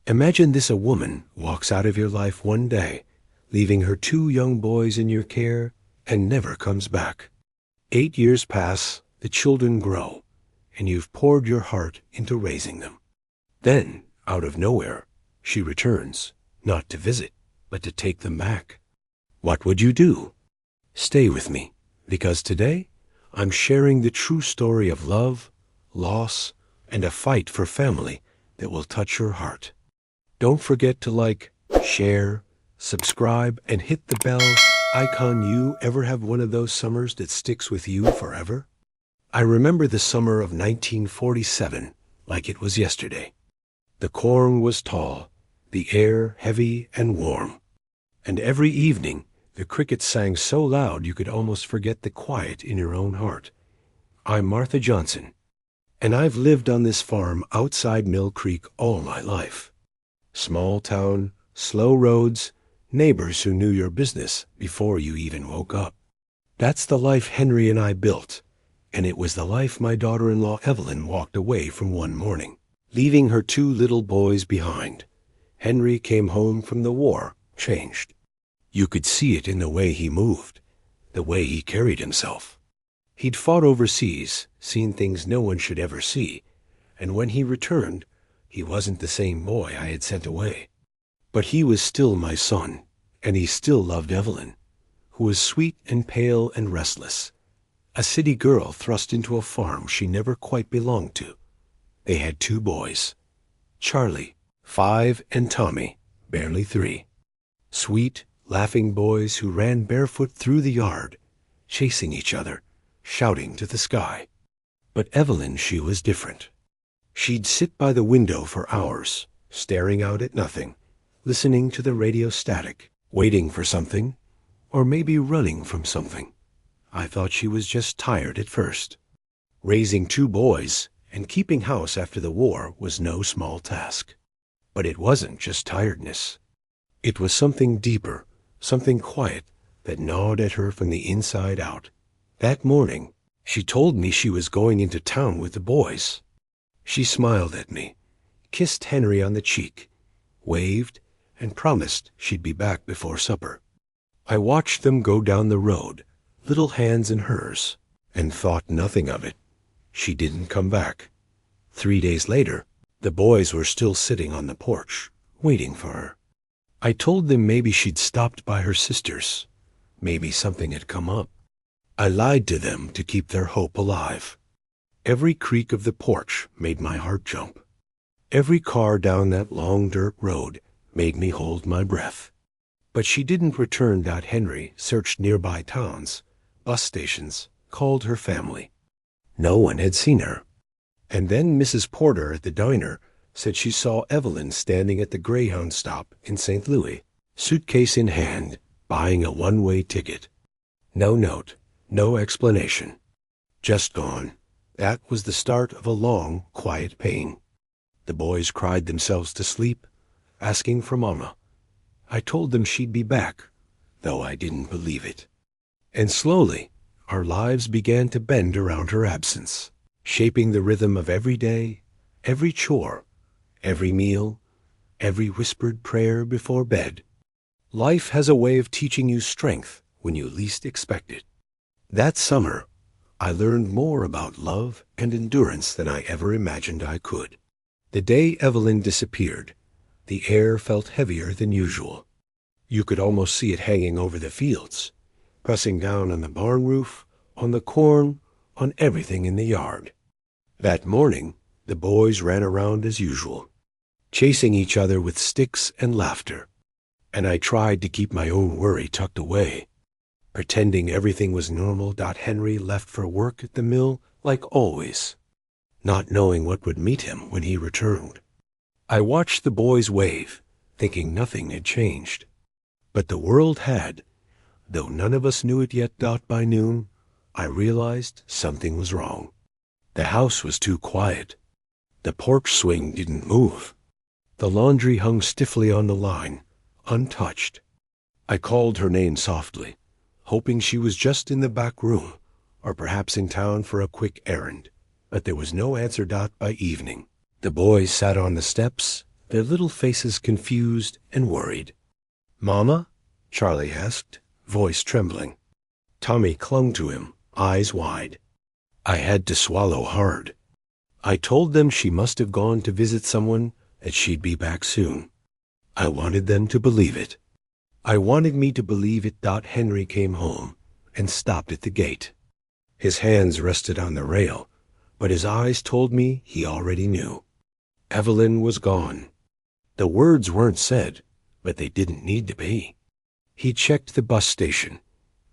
Imagine this: a woman walks out of your life one day, leaving her 2 young boys in your care, and never comes back. 8 years pass, the children grow, and you've poured your heart into raising them. Then, out of nowhere, she returns, not to visit, but to take them back. What would you do? Stay with me, because today I'm sharing the true story of love, loss, and a fight for family that will touch your heart. Don't forget to like, share, subscribe, and hit the bell icon. You ever have one of those summers that sticks with you forever? I remember the summer of 1947 like it was yesterday. The corn was tall, the air heavy and warm, and every evening the crickets sang so loud you could almost forget the quiet in your own heart. I'm Martha Johnson, and I've lived on this farm outside Mill Creek all my life. Small town, slow roads, neighbors who knew your business before you even woke up. That's the life Henry and I built, and it was the life my daughter-in-law Evelyn walked away from one morning, leaving her 2 little boys behind. Henry came home from the war, changed. You could see it in the way he moved, the way he carried himself. He'd fought overseas, seen things no one should ever see, and when he returned, he wasn't the same boy I had sent away. But he was still my son, and he still loved Evelyn, who was sweet and pale and restless, a city girl thrust into a farm she never quite belonged to. They had 2 boys, Charlie, 5, and Tommy, barely 3. Sweet, laughing boys who ran barefoot through the yard, chasing each other, shouting to the sky. But Evelyn, she was different. She'd sit by the window for hours, staring out at nothing, listening to the radio static, waiting for something, or maybe running from something. I thought she was just tired at first. Raising 2 boys and keeping house after the war was no small task. But it wasn't just tiredness. It was something deeper, something quiet that gnawed at her from the inside out. That morning, she told me she was going into town with the boys. She smiled at me, kissed Henry on the cheek, waved, and promised she'd be back before supper. I watched them go down the road, little hands in hers, and thought nothing of it. She didn't come back. 3 days later, the boys were still sitting on the porch, waiting for her. I told them maybe she'd stopped by her sister's. Maybe something had come up. I lied to them to keep their hope alive. Every creak of the porch made my heart jump. Every car down that long dirt road made me hold my breath. But she didn't return. Henry searched nearby towns, bus stations, called her family. No one had seen her. And then Mrs. Porter at the diner said she saw Evelyn standing at the Greyhound stop in St. Louis, suitcase in hand, buying a one-way ticket. No note, no explanation. Just gone. That was the start of a long, quiet pain. The boys cried themselves to sleep, asking for Mama. I told them she'd be back, though I didn't believe it. And slowly, our lives began to bend around her absence, shaping the rhythm of every day, every chore, every meal, every whispered prayer before bed. Life has a way of teaching you strength when you least expect it. That summer, I learned more about love and endurance than I ever imagined I could. The day Evelyn disappeared, the air felt heavier than usual. You could almost see it hanging over the fields, pressing down on the barn roof, on the corn, on everything in the yard. That morning, the boys ran around as usual, chasing each other with sticks and laughter, and I tried to keep my own worry tucked away, pretending everything was normal. Henry left for work at the mill like always, not knowing what would meet him when he returned. I watched the boys wave, thinking nothing had changed. But the world had. Though none of us knew it yet. By noon, I realized something was wrong. The house was too quiet. The porch swing didn't move. The laundry hung stiffly on the line, untouched. I called her name softly, hoping she was just in the back room, or perhaps in town for a quick errand. But there was no answer. By evening, the boys sat on the steps, their little faces confused and worried. "Mama?" Charlie asked, voice trembling. Tommy clung to him, eyes wide. I had to swallow hard. I told them she must have gone to visit someone and she'd be back soon. I wanted them to believe it. I wanted me to believe it. Henry came home and stopped at the gate. His hands rested on the rail, but his eyes told me he already knew. Evelyn was gone. The words weren't said, but they didn't need to be. He checked the bus station,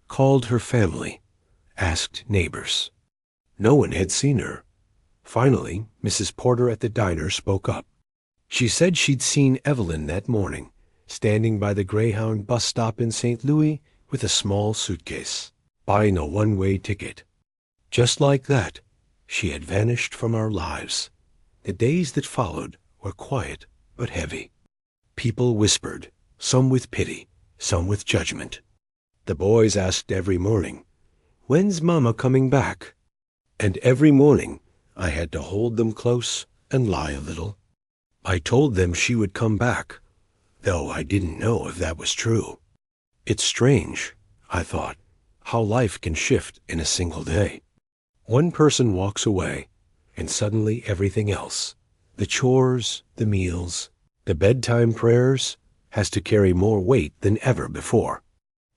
called her family, asked neighbors. No one had seen her. Finally, Mrs. Porter at the diner spoke up. She said she'd seen Evelyn that morning, standing by the Greyhound bus stop in St. Louis with a small suitcase, buying a one-way ticket. Just like that, she had vanished from our lives. The days that followed were quiet but heavy. People whispered, some with pity, some with judgment. The boys asked every morning, "When's Mama coming back?" And every morning I had to hold them close and lie a little. I told them she would come back, though I didn't know if that was true. It's strange, I thought, how life can shift in a single day. One person walks away, and suddenly everything else, the chores, the meals, the bedtime prayers, has to carry more weight than ever before.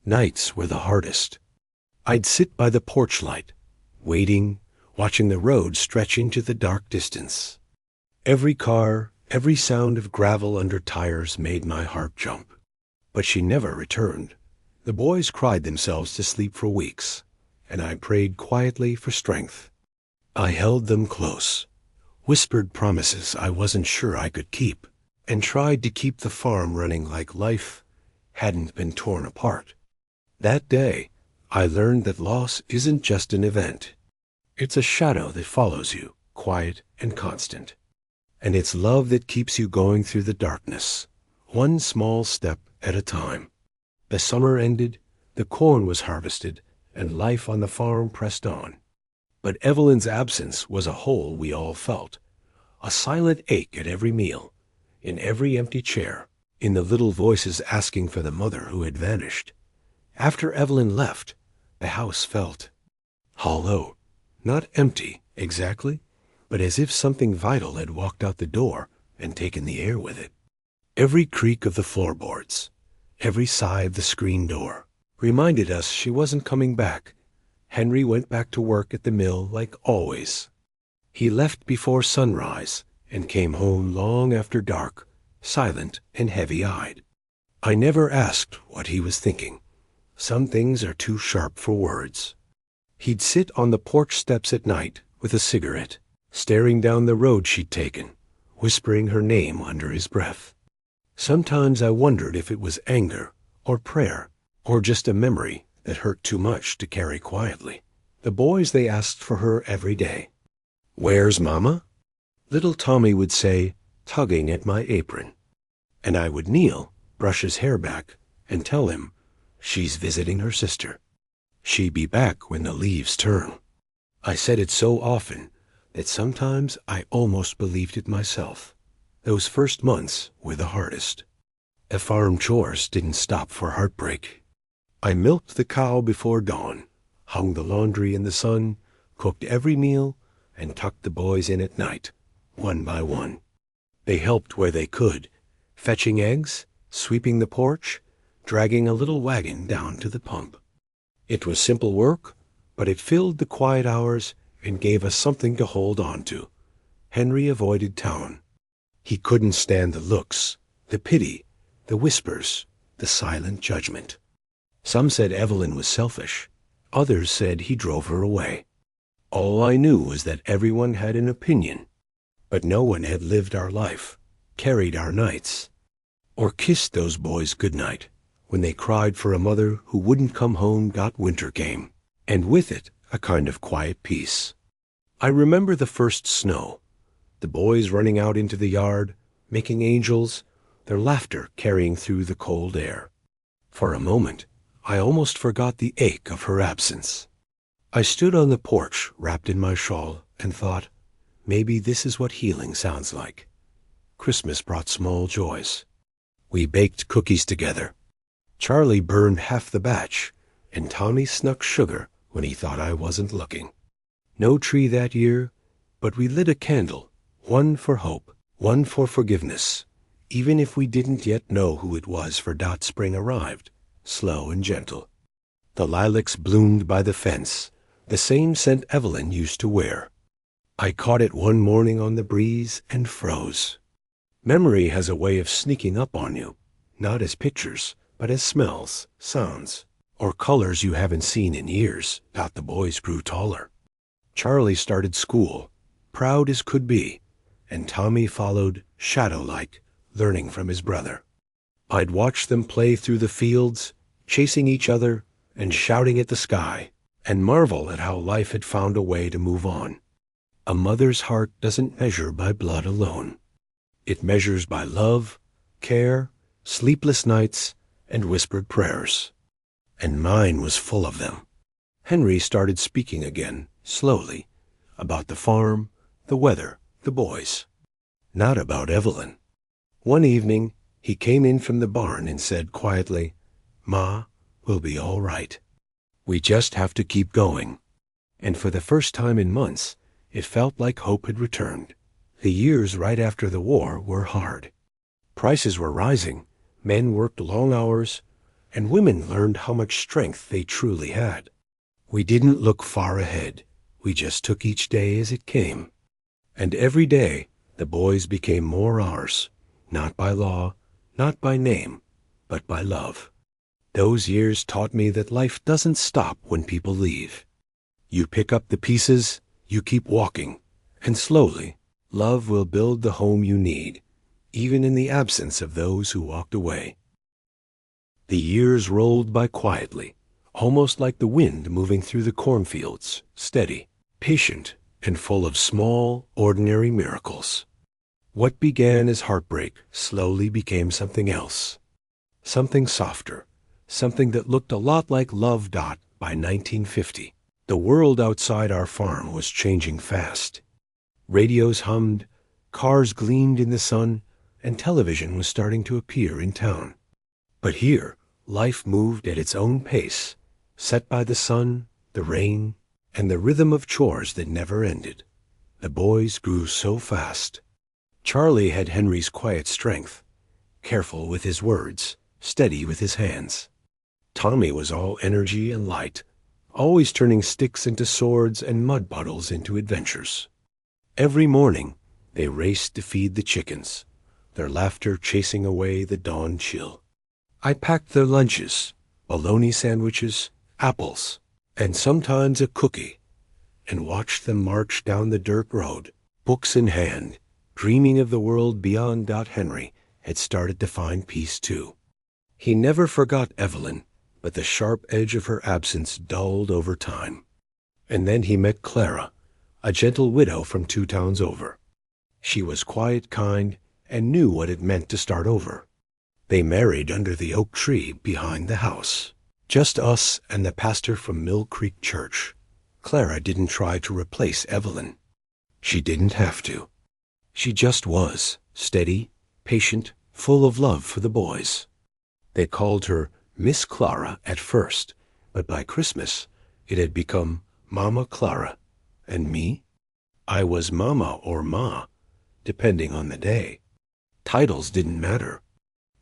Nights were the hardest. I'd sit by the porch light, waiting, watching the road stretch into the dark distance. Every car, every sound of gravel under tires made my heart jump. But she never returned. The boys cried themselves to sleep for weeks, and I prayed quietly for strength. I held them close, whispered promises I wasn't sure I could keep, and tried to keep the farm running like life hadn't been torn apart. That day, I learned that loss isn't just an event. It's a shadow that follows you, quiet and constant. And it's love that keeps you going through the darkness, one small step at a time. The summer ended, the corn was harvested, and life on the farm pressed on. But Evelyn's absence was a hole we all felt, a silent ache at every meal, in every empty chair, in the little voices asking for the mother who had vanished. After Evelyn left, the house felt hollow, not empty exactly, but as if something vital had walked out the door and taken the air with it. Every creak of the floorboards, every sigh of the screen door, reminded us she wasn't coming back. Henry went back to work at the mill like always. He left before sunrise and came home long after dark, silent and heavy-eyed. I never asked what he was thinking. Some things are too sharp for words. He'd sit on the porch steps at night with a cigarette, staring down the road she'd taken, whispering her name under his breath. Sometimes I wondered if it was anger or prayer or just a memory that hurt too much to carry quietly. The boys, they asked for her every day. "Where's Mama?" Little Tommy would say, tugging at my apron. And I would kneel, brush his hair back, and tell him, "She's visiting her sister. She'd be back when the leaves turn." I said it so often that sometimes I almost believed it myself. Those first months were the hardest. The farm chores didn't stop for heartbreak. I milked the cow before dawn, hung the laundry in the sun, cooked every meal, and tucked the boys in at night, one by one. They helped where they could, fetching eggs, sweeping the porch, dragging a little wagon down to the pump. It was simple work, but it filled the quiet hours and gave us something to hold on to. Henry avoided town. He couldn't stand the looks, the pity, the whispers, the silent judgment. Some said Evelyn was selfish. Others said he drove her away. All I knew was that everyone had an opinion, but no one had lived our life, carried our nights, or kissed those boys goodnight when they cried for a mother who wouldn't come home. Winter came, and with it a kind of quiet peace. I remember the first snow, the boys running out into the yard, making angels, their laughter carrying through the cold air. For a moment, I almost forgot the ache of her absence. I stood on the porch, wrapped in my shawl, and thought, maybe this is what healing sounds like. Christmas brought small joys. We baked cookies together. Charlie burned half the batch, and Tommy snuck sugar when he thought I wasn't looking. No tree that year, but we lit a candle, one for hope, one for forgiveness, even if we didn't yet know who it was, for spring arrived, slow and gentle. The lilacs bloomed by the fence, the same scent Evelyn used to wear. I caught it one morning on the breeze and froze. Memory has a way of sneaking up on you, not as pictures, but as smells, sounds, or colors you haven't seen in years. The boys grew taller. Charlie started school, proud as could be, and Tommy followed, shadow-like, learning from his brother. I'd watch them play through the fields, chasing each other and shouting at the sky, and marvel at how life had found a way to move on. A mother's heart doesn't measure by blood alone. It measures by love, care, sleepless nights, and whispered prayers. And mine was full of them. Henry started speaking again, slowly, about the farm, the weather, the boys. Not about Evelyn. One evening, he came in from the barn and said quietly, "Ma, we'll be all right. We just have to keep going." And for the first time in months, it felt like hope had returned. The years right after the war were hard. Prices were rising, men worked long hours, and women learned how much strength they truly had. We didn't look far ahead. We just took each day as it came. And every day, the boys became more ours, not by law, not by name, but by love. Those years taught me that life doesn't stop when people leave. You pick up the pieces, you keep walking, and slowly, love will build the home you need, even in the absence of those who walked away. The years rolled by quietly, almost like the wind moving through the cornfields, steady, patient, and full of small, ordinary miracles. What began as heartbreak slowly became something else. Something softer, something that looked a lot like love. By 1950, the world outside our farm was changing fast. Radios hummed, cars gleamed in the sun, and television was starting to appear in town. But here, life moved at its own pace, set by the sun, the rain, and the rhythm of chores that never ended. The boys grew so fast. Charlie had Henry's quiet strength, careful with his words, steady with his hands. Tommy was all energy and light, always turning sticks into swords and mud puddles into adventures. Every morning, they raced to feed the chickens, their laughter chasing away the dawn chill. I packed their lunches, bologna sandwiches, apples, and sometimes a cookie, and watched them march down the dirt road, books in hand, dreaming of the world beyond. Henry had started to find peace too. He never forgot Evelyn, but the sharp edge of her absence dulled over time. And then he met Clara, a gentle widow from 2 towns over. She was quiet, kind, and knew what it meant to start over. They married under the oak tree behind the house. Just us and the pastor from Mill Creek Church. Clara didn't try to replace Evelyn. She didn't have to. She just was, steady, patient, full of love for the boys. They called her Miss Clara at first, but by Christmas it had become Mama Clara. And me? I was Mama or Ma, depending on the day. Titles didn't matter.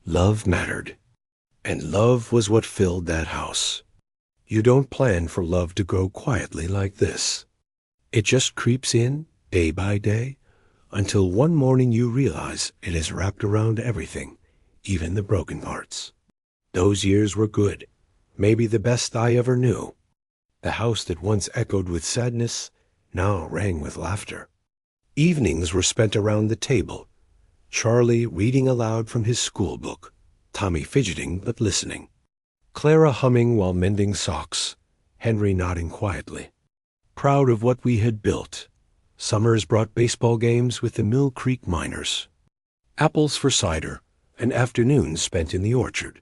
Love mattered. And love was what filled that house. You don't plan for love to grow quietly like this. It just creeps in, day by day, until one morning you realize it has wrapped around everything, even the broken parts. Those years were good, maybe the best I ever knew. The house that once echoed with sadness now rang with laughter. Evenings were spent around the table, Charlie reading aloud from his school book, Tommy fidgeting but listening, Clara humming while mending socks, Henry nodding quietly. Proud of what we had built, summers brought baseball games with the Mill Creek miners, apples for cider, and afternoons spent in the orchard.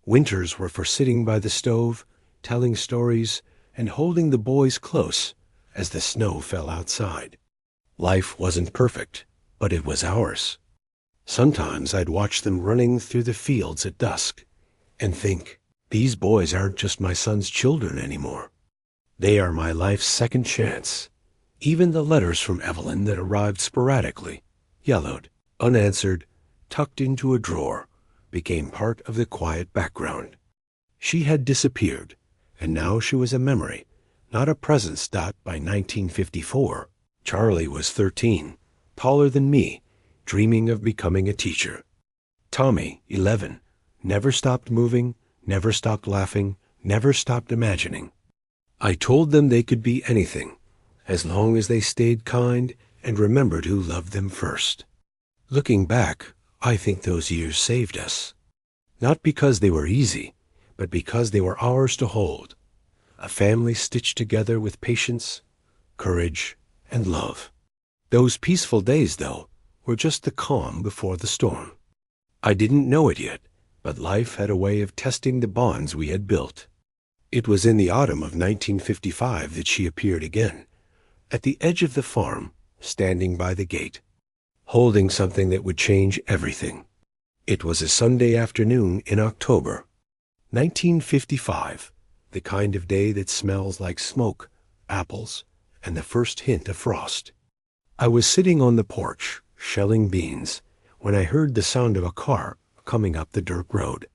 Winters were for sitting by the stove, telling stories, and holding the boys close as the snow fell outside. Life wasn't perfect, but it was ours. Sometimes I'd watch them running through the fields at dusk and think, these boys aren't just my son's children anymore. They are my life's second chance. Even the letters from Evelyn that arrived sporadically, yellowed, unanswered, tucked into a drawer, became part of the quiet background. She had disappeared, and now she was a memory, not a presence. By 1954, Charlie was 13, taller than me, dreaming of becoming a teacher. Tommy, 11, never stopped moving, never stopped laughing, never stopped imagining. I told them they could be anything, as long as they stayed kind and remembered who loved them first. Looking back, I think those years saved us. Not because they were easy, but because they were ours to hold. A family stitched together with patience, courage, and love. Those peaceful days, though, were just the calm before the storm. I didn't know it yet, but life had a way of testing the bonds we had built. It was in the autumn of 1955 that she appeared again, at the edge of the farm, standing by the gate, holding something that would change everything. It was a Sunday afternoon in October, 1955, the kind of day that smells like smoke, apples, and the first hint of frost. I was sitting on the porch, shelling beans, when I heard the sound of a car coming up the dirt road.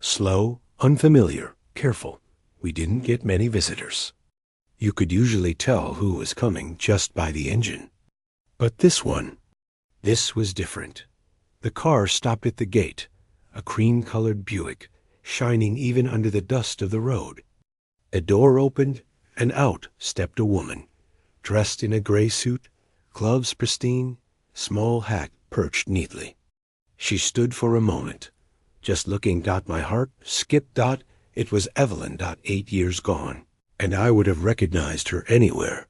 Slow, unfamiliar, careful. We didn't get many visitors. You could usually tell who was coming just by the engine. But this was different. The car stopped at the gate, a cream-colored Buick, shining even under the dust of the road. A door opened, and out stepped a woman, dressed in a gray suit, gloves pristine, small hat perched neatly. She stood for a moment, just looking. My heart skipped. It was Evelyn. 8 years gone, and I would have recognized her anywhere.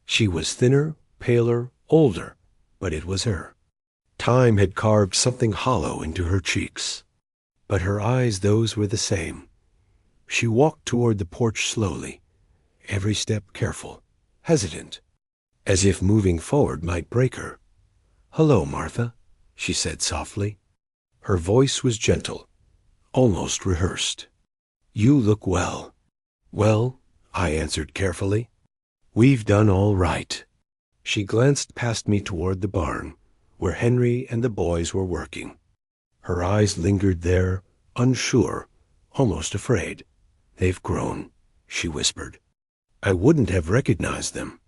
She was thinner, paler, older, but it was her. Time had carved something hollow into her cheeks, but her eyes, those were the same. She walked toward the porch slowly, every step careful, hesitant, as if moving forward might break her. "Hello, Martha," she said softly. Her voice was gentle, almost rehearsed. "You look well." "Well," I answered carefully, "we've done all right." She glanced past me toward the barn, where Henry and the boys were working. Her eyes lingered there, unsure, almost afraid. "They've grown," she whispered. I wouldn't have recognized them.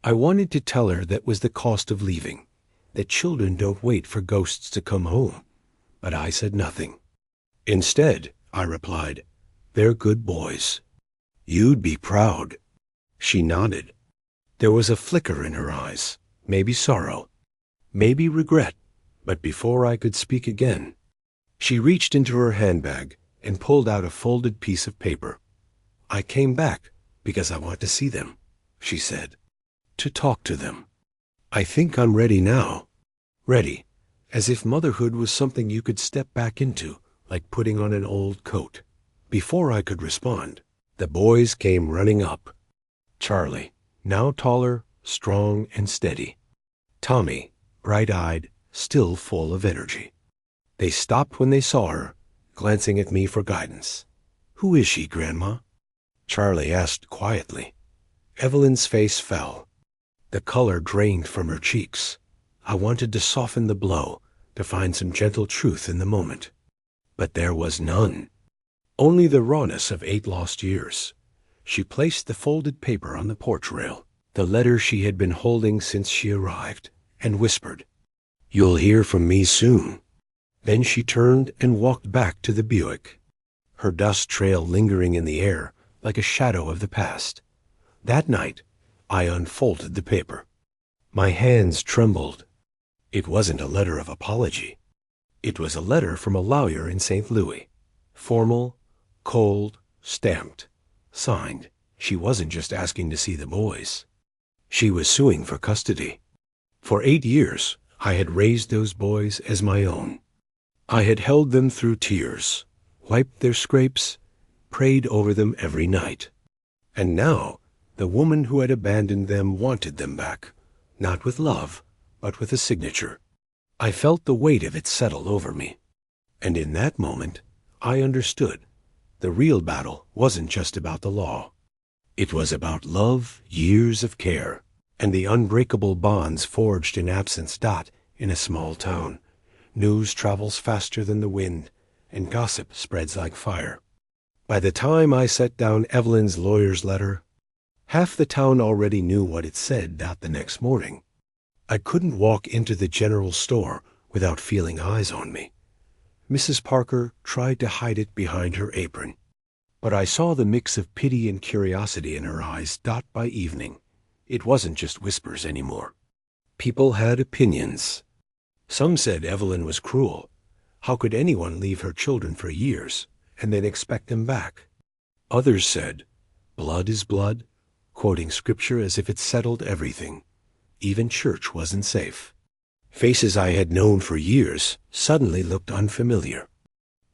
I wanted to tell her that was the cost of leaving, that children don't wait for ghosts to come home, but I said nothing. Instead, I replied, "They're good boys. You'd be proud." She nodded. There was a flicker in her eyes, maybe sorrow, maybe regret, but before I could speak again, she reached into her handbag and pulled out a folded piece of paper. "I came back because I want to see them," she said, "to talk to them. I think I'm ready now." Ready, as if motherhood was something you could step back into, like putting on an old coat. Before I could respond, the boys came running up. Charlie, now taller, strong, and steady. Tommy, bright-eyed, still full of energy. They stopped when they saw her, glancing at me for guidance. "Who is she, Grandma?" Charlie asked quietly. Evelyn's face fell. The color drained from her cheeks. I wanted to soften the blow, to find some gentle truth in the moment. But there was none. Only the rawness of 8 lost years. She placed the folded paper on the porch rail, the letter she had been holding since she arrived, and whispered, "You'll hear from me soon." Then she turned and walked back to the Buick, her dust trail lingering in the air like a shadow of the past. That night, I unfolded the paper. My hands trembled. It wasn't a letter of apology. It was a letter from a lawyer in St. Louis. Formal, cold, stamped, signed. She wasn't just asking to see the boys. She was suing for custody. For 8 years, I had raised those boys as my own. I had held them through tears, wiped their scrapes, prayed over them every night. And now, the woman who had abandoned them wanted them back, not with love, but with a signature. I felt the weight of it settle over me. And in that moment, I understood. The real battle wasn't just about the law. It was about love, years of care, and the unbreakable bonds forged in absence. In a small town, news travels faster than the wind, and gossip spreads like fire. By the time I set down Evelyn's lawyer's letter, half the town already knew what it said. The next morning, I couldn't walk into the general store without feeling eyes on me. Mrs. Parker tried to hide it behind her apron, but I saw the mix of pity and curiosity in her eyes. By evening, it wasn't just whispers anymore. People had opinions. Some said Evelyn was cruel. How could anyone leave her children for years and then expect them back? Others said, blood is blood, quoting scripture as if it settled everything. Even church wasn't safe. Faces I had known for years suddenly looked unfamiliar.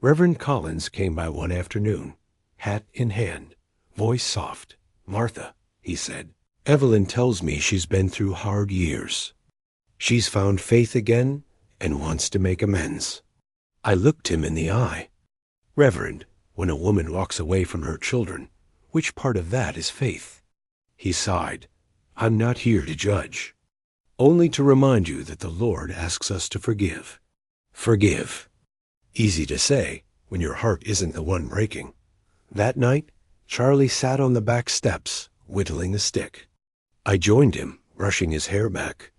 Reverend Collins came by one afternoon, hat in hand, voice soft. "Martha," he said, "Evelyn tells me she's been through hard years. She's found faith again and wants to make amends." I looked him in the eye. "Reverend, when a woman walks away from her children, which part of that is faith?" He sighed. "I'm not here to judge. Only to remind you that the Lord asks us to forgive." Forgive. Easy to say when your heart isn't the one breaking. That night, Charlie sat on the back steps, whittling a stick. I joined him, brushing his hair back.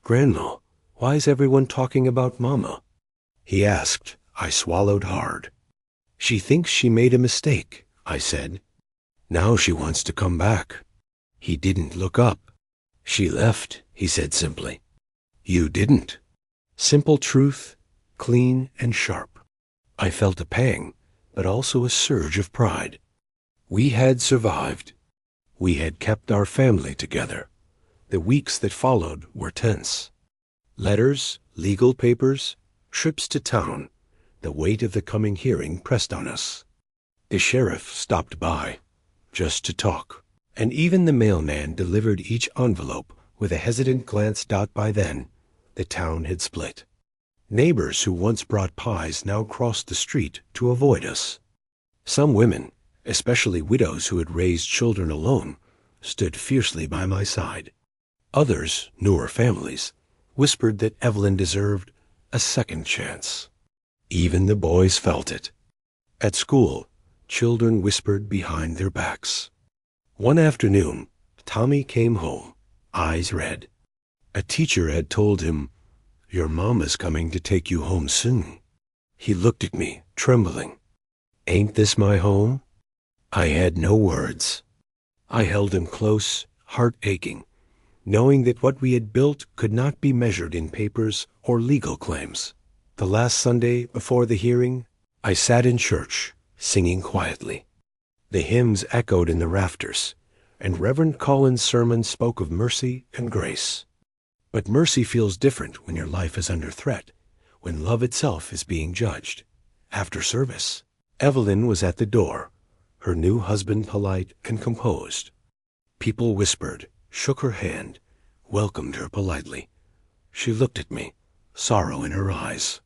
"Grandma, why is everyone talking about Mama?" he asked. I swallowed hard. "She thinks she made a mistake," I said. "Now she wants to come back." He didn't look up. "She left," he said simply. "You didn't." Simple truth, clean and sharp. I felt a pang, but also a surge of pride. We had survived. We had kept our family together. The weeks that followed were tense. Letters, legal papers, trips to town. The weight of the coming hearing pressed on us. The sheriff stopped by, just to talk, and even the mailman delivered each envelope with a hesitant glance. By then, the town had split. Neighbors who once brought pies now crossed the street to avoid us. Some women, especially widows who had raised children alone, stood fiercely by my side. Others, newer families, whispered that Evelyn deserved a second chance. Even the boys felt it. At school, children whispered behind their backs. One afternoon, Tommy came home, eyes red. A teacher had told him, "Your mama's coming to take you home soon." He looked at me, trembling. "Ain't this my home?" I had no words. I held him close, heart aching, knowing that what we had built could not be measured in papers or legal claims. The last Sunday before the hearing, I sat in church, singing quietly. The hymns echoed in the rafters, and Reverend Collins' sermon spoke of mercy and grace. But mercy feels different when your life is under threat, when love itself is being judged. After service, Evelyn was at the door, her new husband polite and composed. People whispered, shook her hand, welcomed her politely. She looked at me, sorrow in her eyes.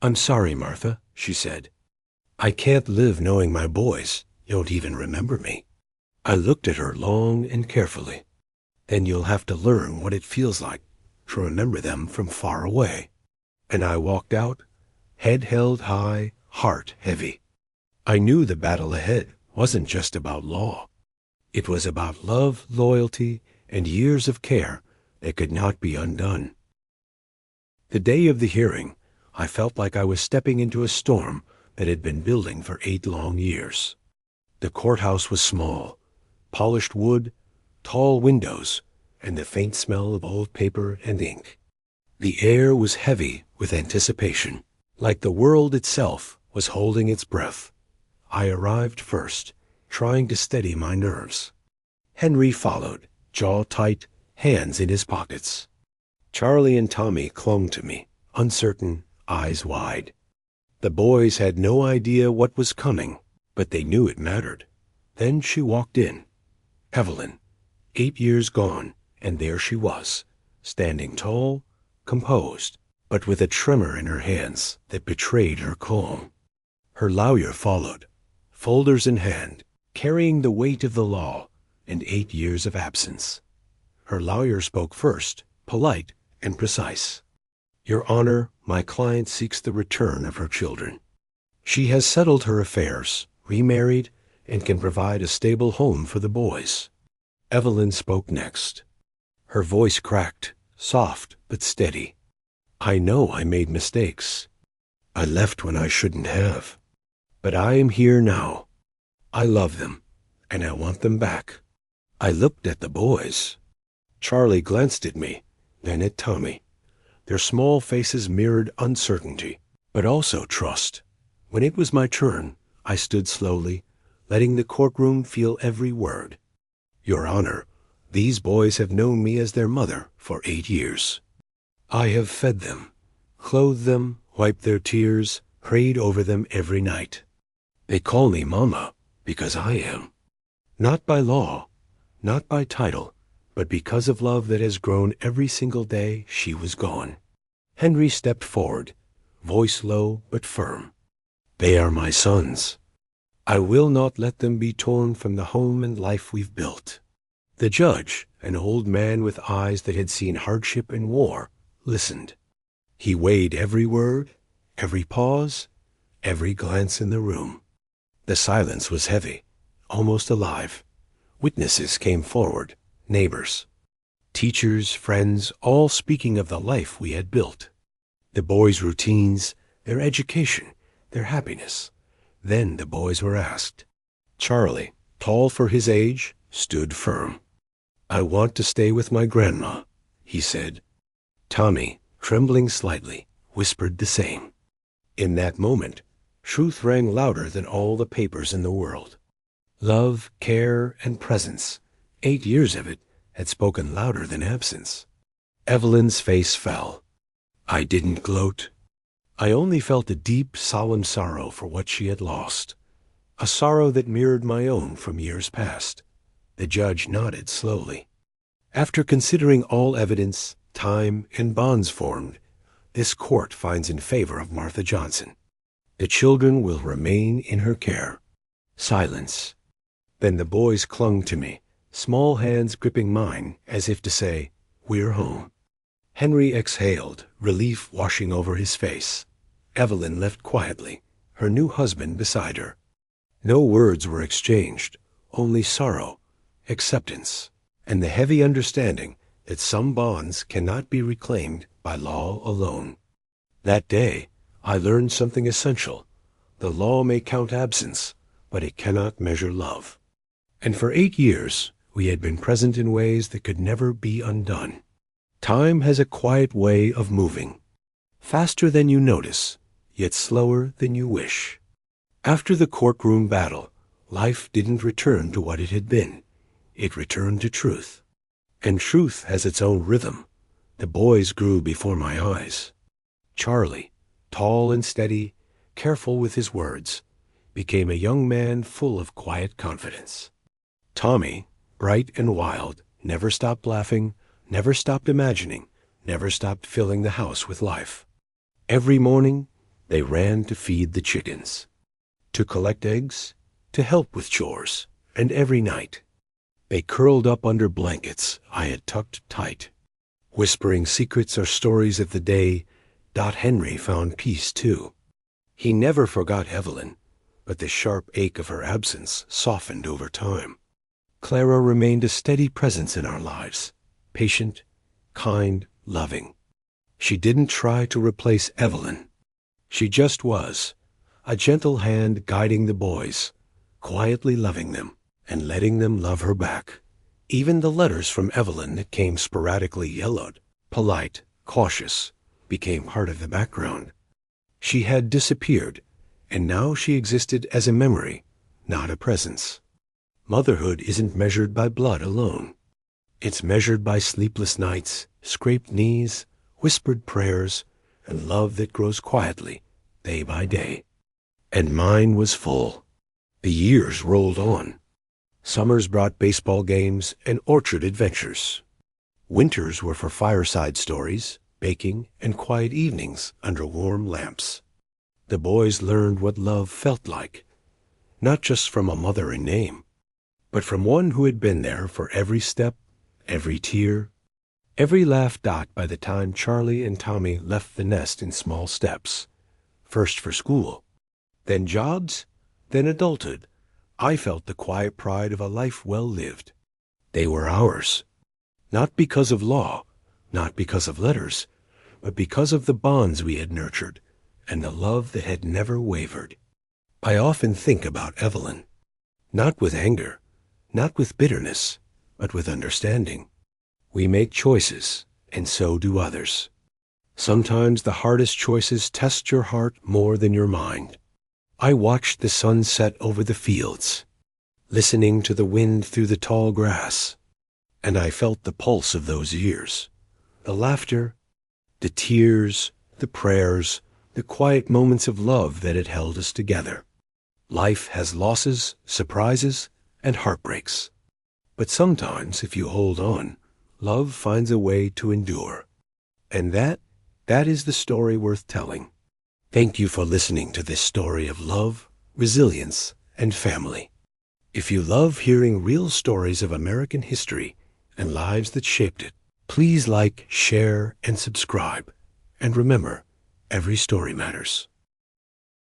"I'm sorry, Martha," she said. "I can't live knowing my boys don't even remember me." I looked at her long and carefully. "Then you'll have to learn what it feels like to remember them from far away." And I walked out, head held high, heart heavy. I knew the battle ahead wasn't just about law. It was about love, loyalty, and years of care that could not be undone. The day of the hearing, I felt like I was stepping into a storm that had been building for 8 long years. The courthouse was small, polished wood, tall windows, and the faint smell of old paper and ink. The air was heavy with anticipation, like the world itself was holding its breath. I arrived first, trying to steady my nerves. Henry followed, jaw tight, hands in his pockets. Charlie and Tommy clung to me, uncertain, eyes wide. The boys had no idea what was coming, but they knew it mattered. Then she walked in. Evelyn, 8 years gone, and there she was, standing tall, composed, but with a tremor in her hands that betrayed her calm. Her lawyer followed, folders in hand, carrying the weight of the law and 8 years of absence. Her lawyer spoke first, polite and precise. Your Honor, my client seeks the return of her children. She has settled her affairs, remarried, and can provide a stable home for the boys. Evelyn spoke next. Her voice cracked, soft but steady. I know I made mistakes. I left when I shouldn't have. But I am here now. I love them, and I want them back. I looked at the boys. Charlie glanced at me, then at Tommy. Their small faces mirrored uncertainty, but also trust. When it was my turn, I stood slowly, letting the courtroom feel every word. Your Honor, these boys have known me as their mother for 8 years. I have fed them, clothed them, wiped their tears, prayed over them every night. They call me Mama because I am. Not by law, not by title, but because of love that has grown every single day she was gone. Henry stepped forward, voice low but firm. They are my sons. I will not let them be torn from the home and life we've built. The judge, an old man with eyes that had seen hardship and war, listened. He weighed every word, every pause, every glance in the room. The silence was heavy, almost alive. Witnesses came forward, neighbors, teachers, friends, all speaking of the life we had built. The boys' routines, their education, their happiness. Then the boys were asked. Charlie, tall for his age, stood firm. I want to stay with my grandma, he said. Tommy, trembling slightly, whispered the same. In that moment, truth rang louder than all the papers in the world. Love, care, and presence, 8 years of it, had spoken louder than absence. Evelyn's face fell. I didn't gloat. I only felt a deep, solemn sorrow for what she had lost, a sorrow that mirrored my own from years past. The judge nodded slowly. After considering all evidence, time, and bonds formed, this court finds in favor of Martha Johnson. The children will remain in her care. Silence. Then the boys clung to me, small hands gripping mine as if to say, we're home. Henry exhaled, relief washing over his face. Evelyn left quietly, her new husband beside her. No words were exchanged, only sorrow, acceptance, and the heavy understanding that some bonds cannot be reclaimed by law alone. That day, I learned something essential. The law may count absence, but it cannot measure love. And for 8 years, we had been present in ways that could never be undone. Time has a quiet way of moving, faster than you notice, yet slower than you wish. After the courtroom battle, life didn't return to what it had been. It returned to truth. And truth has its own rhythm. The boys grew before my eyes. Charlie, tall and steady, careful with his words, became a young man full of quiet confidence. Tommy, bright and wild, never stopped laughing, never stopped imagining, never stopped filling the house with life. Every morning, they ran to feed the chickens, to collect eggs, to help with chores, and every night, they curled up under blankets I had tucked tight, whispering secrets or stories of the day. Henry found peace, too. He never forgot Evelyn, but the sharp ache of her absence softened over time. Clara remained a steady presence in our lives, patient, kind, loving. She didn't try to replace Evelyn. She just was, a gentle hand guiding the boys, quietly loving them, and letting them love her back. Even the letters from Evelyn that came sporadically yellowed, polite, cautious, became part of the background. She had disappeared, and now she existed as a memory, not a presence. Motherhood isn't measured by blood alone. It's measured by sleepless nights, scraped knees, whispered prayers, and love that grows quietly, day by day. And mine was full. The years rolled on. Summers brought baseball games and orchard adventures. Winters were for fireside stories, baking, and quiet evenings under warm lamps. The boys learned what love felt like, not just from a mother in name, but from one who had been there for every step, every tear, every laugh dot by the time Charlie and Tommy left the nest in small steps. First for school, then jobs, then adulthood. I felt the quiet pride of a life well lived. They were ours, not because of law, not because of letters, but because of the bonds we had nurtured and the love that had never wavered. I often think about Evelyn, not with anger, not with bitterness, but with understanding. We make choices, and so do others. Sometimes the hardest choices test your heart more than your mind. I watched the sun set over the fields, listening to the wind through the tall grass, and I felt the pulse of those years, the laughter, the tears, the prayers, the quiet moments of love that had held us together. Life has losses, surprises, and heartbreaks. But sometimes, if you hold on, love finds a way to endure. And that is the story worth telling. Thank you for listening to this story of love, resilience, and family. If you love hearing real stories of American history and lives that shaped it, please like, share, and subscribe. And remember, every story matters.